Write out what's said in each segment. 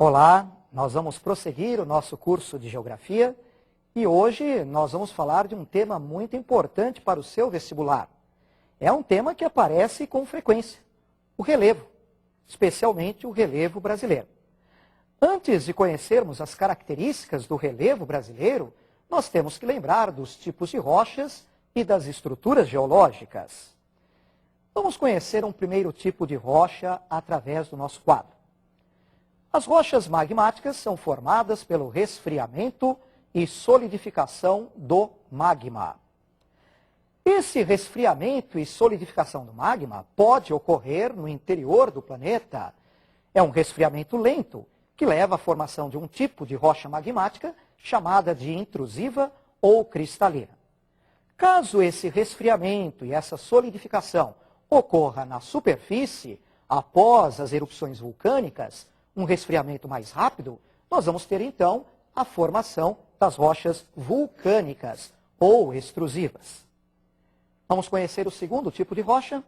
Olá, nós vamos prosseguir o nosso curso de Geografia e hoje nós vamos falar de um tema muito importante para o seu vestibular. É um tema que aparece com frequência, o relevo, especialmente o relevo brasileiro. Antes de conhecermos as características do relevo brasileiro, nós temos que lembrar dos tipos de rochas e das estruturas geológicas. Vamos conhecer um primeiro tipo de rocha através do nosso quadro. As rochas magmáticas são formadas pelo resfriamento e solidificação do magma. Esse resfriamento e solidificação do magma pode ocorrer no interior do planeta. É um resfriamento lento que leva à formação de um tipo de rocha magmática chamada de intrusiva ou cristalina. Caso esse resfriamento e essa solidificação ocorra na superfície, após as erupções vulcânicas, um resfriamento mais rápido, nós vamos ter então a formação das rochas vulcânicas ou extrusivas. Vamos conhecer o segundo tipo de rocha?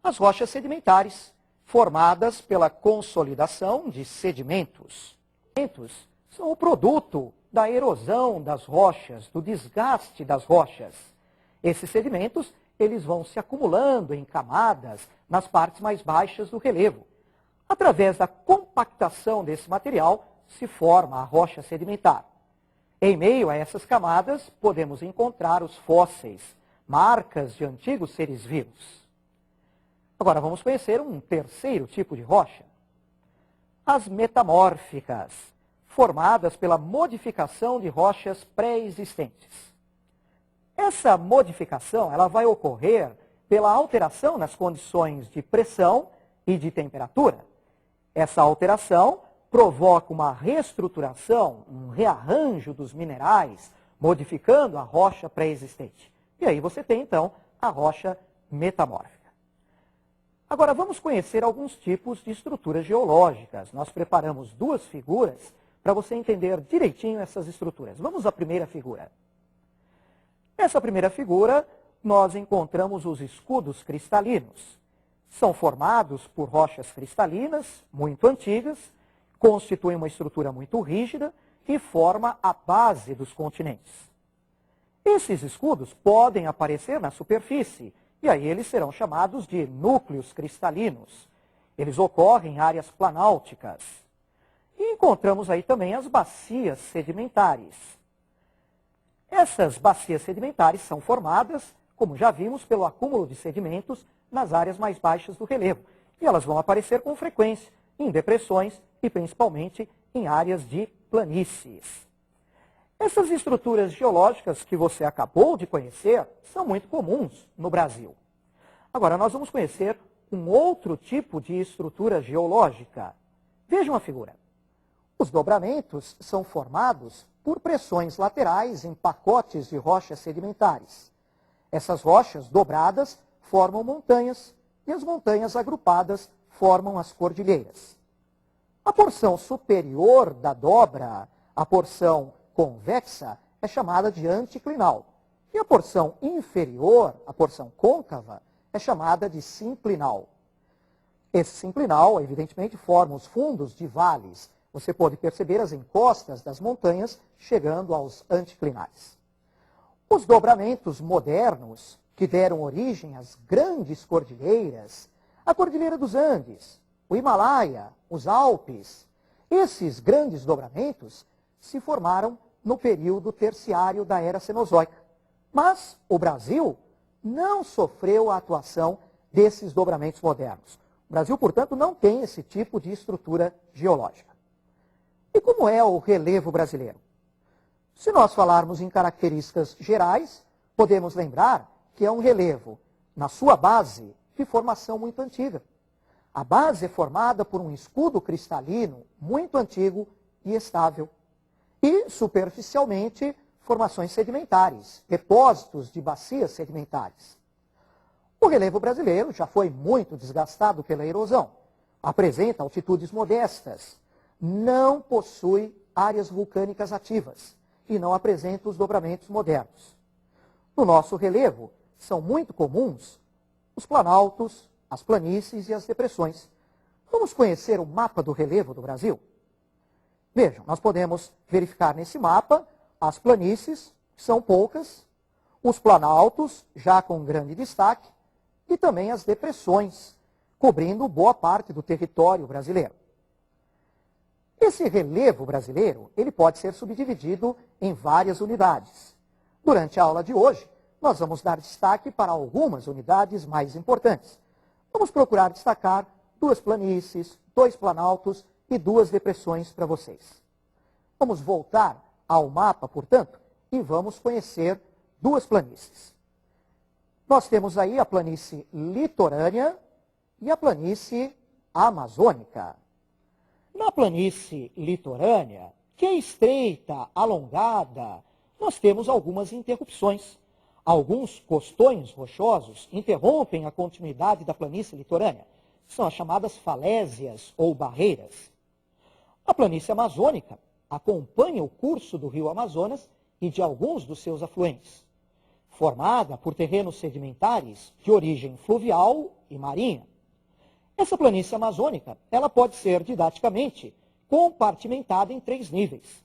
As rochas sedimentares, formadas pela consolidação de sedimentos. Sedimentos são o produto da erosão das rochas, do desgaste das rochas. Esses sedimentos, eles vão se acumulando em camadas nas partes mais baixas do relevo. Através da compactação desse material, se forma a rocha sedimentar. Em meio a essas camadas, podemos encontrar os fósseis, marcas de antigos seres vivos. Agora, vamos conhecer um terceiro tipo de rocha. As metamórficas, formadas pela modificação de rochas pré-existentes. Essa modificação ela vai ocorrer pela alteração nas condições de pressão e de temperatura. Essa alteração provoca uma reestruturação, um rearranjo dos minerais, modificando a rocha pré-existente. E aí você tem, então, a rocha metamórfica. Agora, vamos conhecer alguns tipos de estruturas geológicas. Nós preparamos duas figuras para você entender direitinho essas estruturas. Vamos à primeira figura. Nessa primeira figura, nós encontramos os escudos cristalinos. São formados por rochas cristalinas, muito antigas, constituem uma estrutura muito rígida e forma a base dos continentes. Esses escudos podem aparecer na superfície, e aí eles serão chamados de núcleos cristalinos. Eles ocorrem em áreas planálticas. E encontramos aí também as bacias sedimentares. Essas bacias sedimentares são formadas, como já vimos, pelo acúmulo de sedimentos nas áreas mais baixas do relevo. E elas vão aparecer com frequência em depressões e principalmente em áreas de planícies. Essas estruturas geológicas que você acabou de conhecer são muito comuns no Brasil. Agora nós vamos conhecer um outro tipo de estrutura geológica. Vejam a figura. Os dobramentos são formados por pressões laterais em pacotes de rochas sedimentares. Essas rochas dobradas formam montanhas e as montanhas agrupadas formam as cordilheiras. A porção superior da dobra, a porção convexa, é chamada de anticlinal. E a porção inferior, a porção côncava, é chamada de sinclinal. Esse sinclinal, evidentemente, forma os fundos de vales. Você pode perceber as encostas das montanhas chegando aos anticlinais. Os dobramentos modernos, que deram origem às grandes cordilheiras, a Cordilheira dos Andes, o Himalaia, os Alpes, esses grandes dobramentos se formaram no período terciário da Era Cenozoica. Mas o Brasil não sofreu a atuação desses dobramentos modernos. O Brasil, portanto, não tem esse tipo de estrutura geológica. E como é o relevo brasileiro? Se nós falarmos em características gerais, podemos lembrar que é um relevo, na sua base, de formação muito antiga. A base é formada por um escudo cristalino muito antigo e estável. E, superficialmente, formações sedimentares, depósitos de bacias sedimentares. O relevo brasileiro já foi muito desgastado pela erosão. Apresenta altitudes modestas. Não possui áreas vulcânicas ativas e não apresenta os dobramentos modernos. No nosso relevo, são muito comuns os planaltos, as planícies e as depressões. Vamos conhecer o mapa do relevo do Brasil? Vejam, nós podemos verificar nesse mapa as planícies, que são poucas, os planaltos, já com grande destaque, e também as depressões, cobrindo boa parte do território brasileiro. Esse relevo brasileiro, ele pode ser subdividido em várias unidades. Durante a aula de hoje, nós vamos dar destaque para algumas unidades mais importantes. Vamos procurar destacar 2 planícies, 2 planaltos e 2 depressões para vocês. Vamos voltar ao mapa, portanto, e vamos conhecer 2 planícies. Nós temos aí a planície litorânea e a planície amazônica. Na planície litorânea, que é estreita, alongada, nós temos algumas interrupções. Alguns costões rochosos interrompem a continuidade da planície litorânea. São as chamadas falésias ou barreiras. A planície amazônica acompanha o curso do rio Amazonas e de alguns dos seus afluentes, formada por terrenos sedimentares de origem fluvial e marinha. Essa planície amazônica, ela pode ser didaticamente compartimentada em 3 níveis.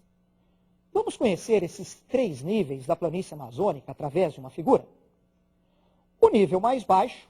Vamos conhecer esses 3 níveis da planície amazônica através de uma figura? O nível mais baixo